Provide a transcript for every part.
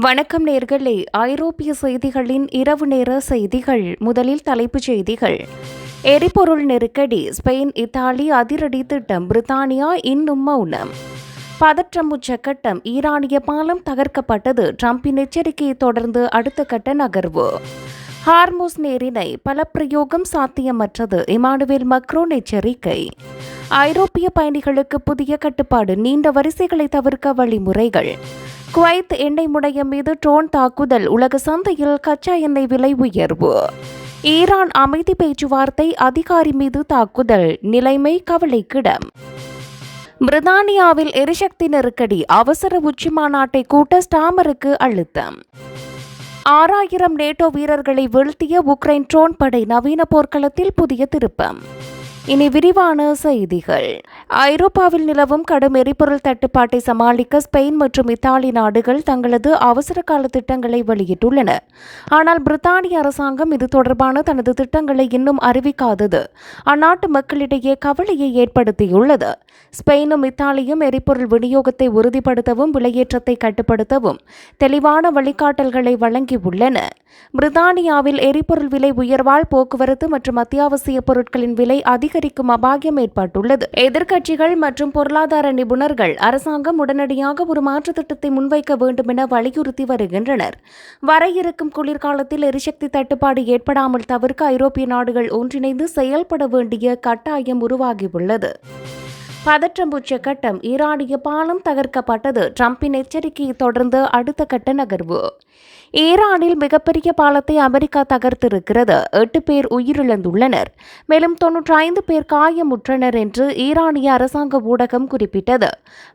வணக்கம் நேர்களே. ஐரோப்பிய செய்திகளின் இரவு நேர செய்திகள். முதலில் தலைப்புச் செய்திகள். எரிபொருள் நெருக்கடி, ஸ்பெயின் இத்தாலி அதிரடி திட்டம், பிரித்தானியா இன்னும் மௌனம். பதற்றம் உச்சக்கட்டம், ஈரானிய பாலம் தகர்க்கப்பட்டது, டிரம்பின் எச்சரிக்கையை தொடர்ந்து அடுத்த கட்ட நகர்வு. ஹார்முஸ் நீரிணை பலப்பிரயோகம் சாத்தியமற்றது, இமானுவேல் மக்ரோன் எச்சரிக்கை. ஐரோப்பிய பயணிகளுக்கு புதிய கட்டுப்பாடு, நீண்ட வரிசைகளை தவிர்க்க வழிமுறைகள். குவைத் எண்ணெய் முனையம் மீது ட்ரோன் தாக்குதல், உலக சந்தையில் கச்சா எண்ணெய் விலை உயர்வு. ஈரான் அமைதி பேச்சுவார்த்தை அதிகாரி மீது தாக்குதல், நிலைமை கவலைக்கிடம். பிரித்தானியாவில் எரிசக்தி நெருக்கடி, அவசர உச்சி மாநாட்டை கூட்ட ஸ்டாமருக்கு அழுத்தம். 6000 நேட்டோ வீரர்களை வீழ்த்திய உக்ரைன் ட்ரோன் படை, நவீன போர்க்களத்தில் புதிய திருப்பம். இனி விரிவான செய்திகள். ஐரோப்பாவில் நிலவும் கடும் எரிபொருள் தட்டுப்பாட்டை சமாளிக்க ஸ்பெயின் மற்றும் இத்தாலி நாடுகள் தங்களது அவசர கால திட்டங்களை வெளியிட்டுள்ளன. ஆனால் பிரித்தானிய அரசாங்கம் இது தொடர்பான தனது திட்டங்களை இன்னும் அறிவிக்காதது அந்நாட்டு மக்களிடையே கவலையை ஏற்படுத்தியுள்ளது. ஸ்பெயினும் இத்தாலியும் எரிபொருள் விநியோகத்தை உறுதிப்படுத்தவும் விலையேற்றத்தை கட்டுப்படுத்தவும் தெளிவான வழிகாட்டல்களை வழங்கியுள்ளன. பிரித்தானியாவில் எரிபொருள் விலை உயர்வால் போக்குவரத்து மற்றும் அத்தியாவசிய பொருட்களின் விலை அதிகரிக்கும் அபாயம் ஏற்பட்டுள்ளது. எதிர்க்கட்சிகள் மற்றும் பொருளாதார நிபுணர்கள் அரசாங்கம் உடனடியாக ஒரு மாற்று திட்டத்தை முன்வைக்க வேண்டும் என வலியுறுத்தி வருகின்றனர். வர இருக்கும் குளிர்காலத்தில் எரிசக்தி தட்டுப்பாடு ஏற்படாமல் தவிர்க்க ஐரோப்பிய நாடுகள் ஒன்றிணைந்து செயல்பட வேண்டிய கட்டாயம் உருவாகியுள்ளது. பதற்றம் உச்சக்கட்டம், ஈரானிய பாலம் தகர்க்கப்பட்டது, டிரம்பின் எச்சரிக்கையை தொடர்ந்து அடுத்த கட்ட நகர்வு. ஈரானில் மிகப்பெரிய பாலத்தை அமெரிக்கா தகர்த்திருக்கிறது. 8 பேர் உயிரிழந்துள்ளனர், மேலும் 95 பேர் காயமுற்றனர் என்று ஈரானிய அரசாங்க ஊடகம் குறிப்பிட்டது.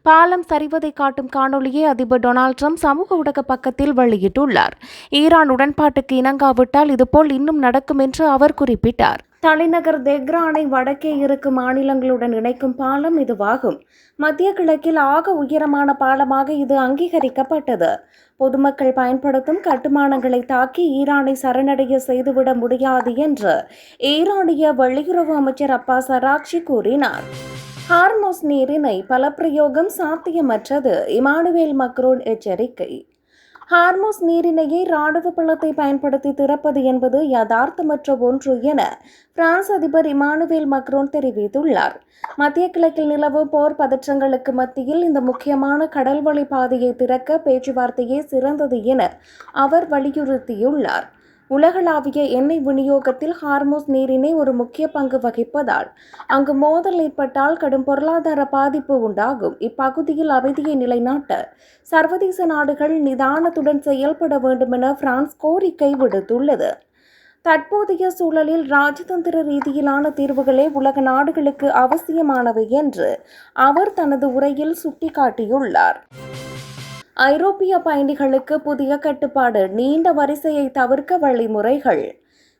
பாலம் சரிவதை காட்டும் காணொலியை அதிபர் டொனால்ட் ட்ரம்ப் சமூக ஊடக பக்கத்தில் வெளியிட்டுள்ளார். ஈரான் உடன்பாட்டுக்கு இணங்காவிட்டால் இதுபோல் இன்னும் நடக்கும் என்று அவர் குறிப்பிட்டார். தலைநகர் தெஹ்ரானை வடக்கே இருக்கும் மாநிலங்களுடன் இணைக்கும் பாலம் இதுவாகும். மத்திய கிழக்கில் ஆக உயரமான பாலமாக இது அங்கீகரிக்கப்பட்டது. பொதுமக்கள் பயன்படுத்தும் கட்டுமானங்களை தாக்கி ஈரானை சரணடைய செய்துவிட முடியாது என்று ஈரானிய வெளியுறவு அமைச்சர் அப்பாஸ் அராக்சி கூறினார். ஹார்முஸ் நீரிணை பலப்பிரயோகம் சாத்தியமற்றது, இமானுவேல் மக்ரோன் எச்சரிக்கை. ஹார்முஸ் நீரிணையை இராணுவ பலத்தை பயன்படுத்தி திறப்பது என்பது யதார்த்தமற்ற ஒன்று என பிரான்ஸ் அதிபர் இமானுவேல் மக்ரோன் தெரிவித்துள்ளார். மத்திய கிழக்கில் நிலவும் போர் பதற்றங்களுக்கு மத்தியில் இந்த முக்கியமான கடல்வழி பாதையை திறக்க பேச்சுவார்த்தையே சிறந்தது என அவர் வலியுறுத்தியுள்ளார். உலகளாவிய எண்ணெய் விநியோகத்தில் ஹார்முஸ் நீரிணை ஒரு முக்கிய பங்கு வகிப்பதால் அங்கு மோதல் ஏற்பட்டால் கடும் பொருளாதார பாதிப்பு உண்டாகும். இப்பகுதியில் அமைதியை நிலைநாட்ட சர்வதேச நாடுகள் நிதானத்துடன் செயல்பட வேண்டும் என பிரான்ஸ் கோரிக்கை விடுத்துள்ளது. தற்போதைய சூழலில் ராஜதந்திர ரீதியிலான தீர்வுகளே உலக நாடுகளுக்கு அவசியமானவை என்று அவர் தனது உரையில் சுட்டிக்காட்டியுள்ளார். ஐரோப்பிய பயணிகளுக்கு புதிய கட்டுப்பாடு, நீண்ட வரிசையை தவிர்க்க வழிமுறைகள்.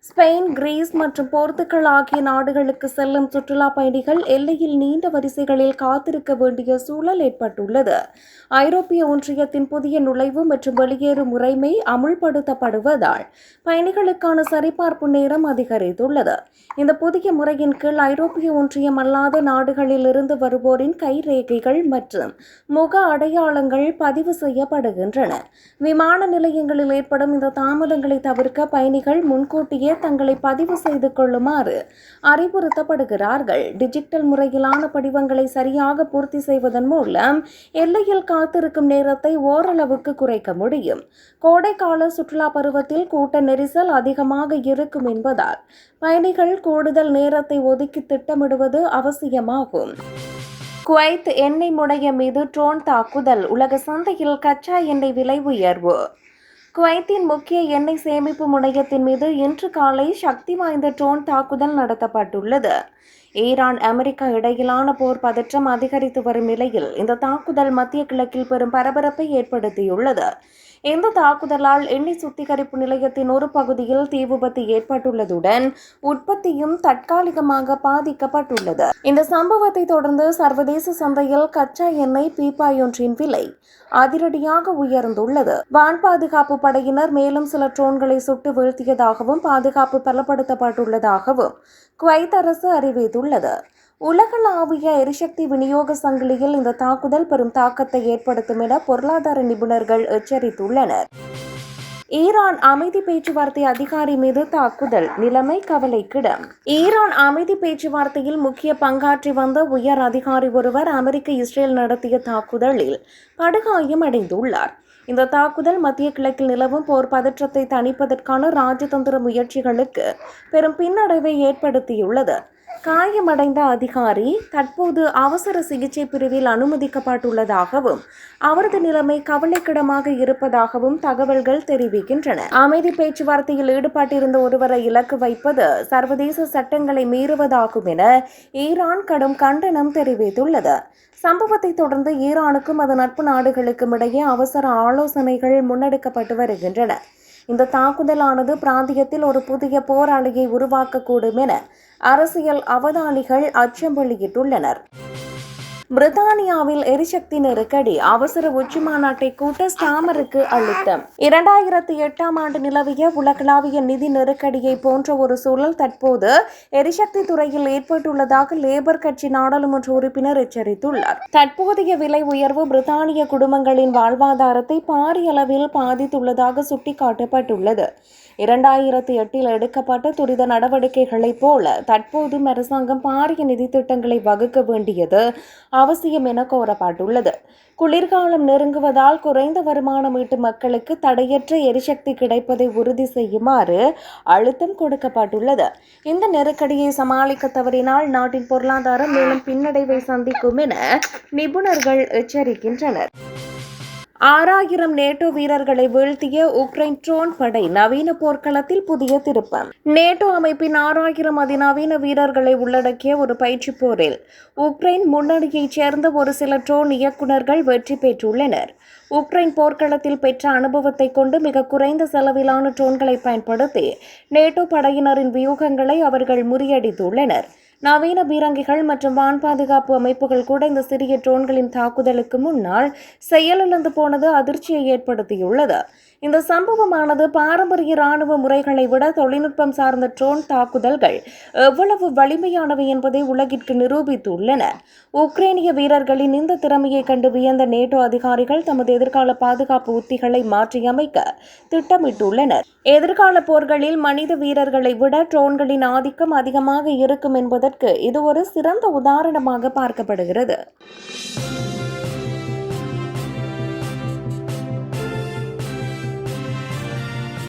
ஸ்பெயின், கிரீஸ் மற்றும் போர்த்துகல் ஆகிய நாடுகளுக்கு செல்லும் சுற்றுலா பயணிகள் எல்லையில் நீண்ட வரிசைகளில் காத்திருக்க வேண்டிய சூழல் ஏற்பட்டுள்ளது. ஐரோப்பிய ஒன்றியத்தின் புதிய நுழைவு மற்றும் வெளியேறும் முறைமை அமுல்படுத்தப்படுவதால் பயணிகளுக்கான சரிபார்ப்பு நேரம் அதிகரித்துள்ளது. இந்த புதிய முறையின் கீழ் ஐரோப்பிய ஒன்றியம் அல்லாத நாடுகளில் இருந்து வருவோரின் கைரேகைகள் மற்றும் முக அடையாளங்கள் பதிவு செய்யப்படுகின்றன. விமான நிலையங்களில் ஏற்படும் இந்த தாமதங்களை தவிர்க்க பயணிகள் முன்கூட்டியே தங்களை பதிவு செய்து கொள்ளுமாறு அறிவுறுத்தப்படுகிறார்கள். டிஜிட்டல் முறையிலான படிவங்களை சரியாக பூர்த்தி செய்வதன் மூலம் எல்லையில் காத்திருக்கும் நேரத்தை ஓரளவுக்கு குறைக்க முடியும். கோடைக்கால சுற்றுலா பருவத்தில் கூட்ட நெரிசல் அதிகமாக இருக்கும் என்பதால் பயணிகள் கூடுதல் நேரத்தை ஒதுக்கி திட்டமிடுவது அவசியமாகும். குவைத் எண்ணெய் முனையம் மீது ட்ரோன் தாக்குதல், உலக சந்தையில் கச்சா எண்ணெய் விலை உயர்வு. குவைத்தின் முக்கிய எண்ணெய் சேமிப்பு முனையத்தின் மீது இன்று காலை சக்தி வாய்ந்த ட்ரோன் தாக்குதல் நடத்தப்பட்டுள்ளது. ஈரான் அமெரிக்கா இடையிலான போர் பதற்றம் அதிகரித்து வரும் நிலையில் இந்த தாக்குதல் மத்திய கிழக்கில் பெரும் பரபரப்பை ஏற்படுத்தியுள்ளது. இந்த தாக்குதலால் எண்ணெய் சுத்திகரிப்பு நிலையத்தின் ஒரு பகுதியில் தீ விபத்து ஏற்பட்டுள்ளதுடன் உற்பத்தியும் தற்காலிகமாக பாதிக்கப்பட்டுள்ளது. இந்த சம்பவத்தை தொடர்ந்து சர்வதேச சந்தையில் கச்சா எண்ணெய் பீப்பாயொன்றின் விலை அதிரடியாக உயர்ந்துள்ளது. வான் பாதுகாப்பு படையினர் மேலும் சில ட்ரோன்களை சுட்டு வீழ்த்தியதாகவும் பாதுகாப்பு பலப்படுத்தப்பட்டுள்ளதாகவும் குவைத் அரசு அறிவித்துள்ளது. உலகளாவிய எரிசக்தி விநியோக சங்கிலியில் இந்த தாக்குதல் பெரும் தாக்கத்தை ஏற்படுத்தும் என பொருளாதார நிபுணர்கள் எச்சரித்துள்ளனர். ஈரான் அமைதி பேச்சுவார்த்தை அதிகாரி மீது தாக்குதல், நிலைமை கவலைக்கிடம். ஈரான் அமைதி பேச்சுவார்த்தையில் முக்கிய பங்காற்றி வந்த உயர் அதிகாரி ஒருவர் அமெரிக்க இஸ்ரேல் நடத்திய தாக்குதலில் படுகாயம் அடைந்துள்ளார். இந்த தாக்குதல் மத்திய கிழக்கில் நிலவும் போர் பதற்றத்தை தணிப்பதற்கான ராஜதந்திர முயற்சிகளுக்கு பெரும் பின்னடைவை ஏற்படுத்தியுள்ளது. காயமடைந்த அதிகாரி தற்போது அவசர சிகிச்சை பிரிவில் அனுமதிக்கப்பட்டுள்ளதாகவும் அவரது நிலைமை கவலைக்கிடமாக இருப்பதாகவும் தகவல்கள் தெரிவிக்கின்றன. அமைதி பேச்சுவார்த்தையில் ஈடுபட்டிருந்த ஒருவரை இலக்கு வைப்பது சர்வதேச சட்டங்களை மீறுவதாகும் என ஈரான் கடும் கண்டனம் தெரிவித்துள்ளது. சம்பவத்தை தொடர்ந்து ஈரானுக்கும் அதன் நட்பு நாடுகளுக்கும் இடையே அவசர ஆலோசனைகள் முன்னெடுக்கப்பட்டு வருகின்றன. இந்த தாக்குதலானது பிராந்தியத்தில் ஒரு புதிய போராளியை உருவாக்கக்கூடும் என அரசியல் அவதானிகள் அச்சம் வெளியிட்டுள்ளனர். பிரித்தானியாவில் எரிசக்தி நெருக்கடி, அவசர உச்சி மாநாட்டை கூட்ட ஸ்டாமருக்கு அழுத்தம். 2008ஆம் ஆண்டு நிலவிய உலகளாவிய நிதி நெருக்கடியை போன்ற ஒரு சூழல் தற்போது எரிசக்தி துறையில் ஏற்பட்டுள்ளதாக லேபர் கட்சி நாடாளுமன்ற உறுப்பினர் எச்சரித்துள்ளார். தற்போதைய விலை உயர்வு பிரித்தானிய குடும்பங்களின் வாழ்வாதாரத்தை பாரிய அளவில் பாதித்துள்ளதாக சுட்டிக்காட்டப்பட்டுள்ளது. 2008இல் எடுக்கப்பட்ட துரித நடவடிக்கைகளைப் போல தற்போதும் அரசாங்கம் பாரிய நிதி திட்டங்களை வகுக்க வேண்டியது அவசியம் என கோரப்பட்டுள்ளது. குளிர்காலம் நெருங்குவதால் குறைந்த வருமானம் ஈட்டும் மக்களுக்கு தடையற்ற எரிசக்தி கிடைப்பதை உறுதி செய்யுமாறு அழுத்தம் கொடுக்கப்பட்டுள்ளது. இந்த நெருக்கடியை சமாளிக்க தவறினால் நாட்டின் பொருளாதாரம் மேலும் பின்னடைவை சந்திக்கும் என நிபுணர்கள் எச்சரிக்கின்றனர். 6000 நேட்டோ வீரர்களை வீழ்த்திய உக்ரைன் ட்ரோன் படை, நவீன போர்க்களத்தில் புதிய திருப்பம். நேட்டோ அமைப்பின் 6000 அதிநவீன வீரர்களை உள்ளடக்கிய ஒரு பயிற்சி போரில் உக்ரைன் முன்னணியைச் சேர்ந்த ஒரு சில ட்ரோன் இயக்குநர்கள் வெற்றி பெற்றுள்ளனர். உக்ரைன் போர்க்களத்தில் பெற்ற அனுபவத்தை கொண்டு மிக குறைந்த செலவிலான ட்ரோன்களை பயன்படுத்தி நேட்டோ படையினரின் வியூகங்களை அவர்கள் முறியடித்துள்ளனர். நவீன பீரங்கிகள் மற்றும் வான் பாதுகாப்பு அமைப்புகள் கூட இந்த சிறிய ட்ரோன்களின் தாக்குதலுக்கு முன்னால் செயலிழந்து போனது அதிர்ச்சியை ஏற்படுத்தியுள்ளது. இந்த சம்பவமானது பாரம்பரிய இராணுவ முறைகளை விட தொழில்நுட்பம் சார்ந்த ட்ரோன் தாக்குதல்கள் எவ்வளவு வலிமையானவை என்பதை உலகிற்கு நிரூபித்துள்ளன. உக்ரைனிய வீரர்களின் இந்த திறமையை கண்டு வியந்த நேட்டோ அதிகாரிகள் தமது எதிர்கால பாதுகாப்பு உத்திகளை மாற்றியமைக்க திட்டமிட்டுள்ளனர். எதிர்கால போர்களில் மனித வீரர்களை விட ட்ரோன்களின் ஆதிக்கம் அதிகமாக இருக்கும் என்பதற்கு இது ஒரு சிறந்த உதாரணமாக பார்க்கப்படுகிறது.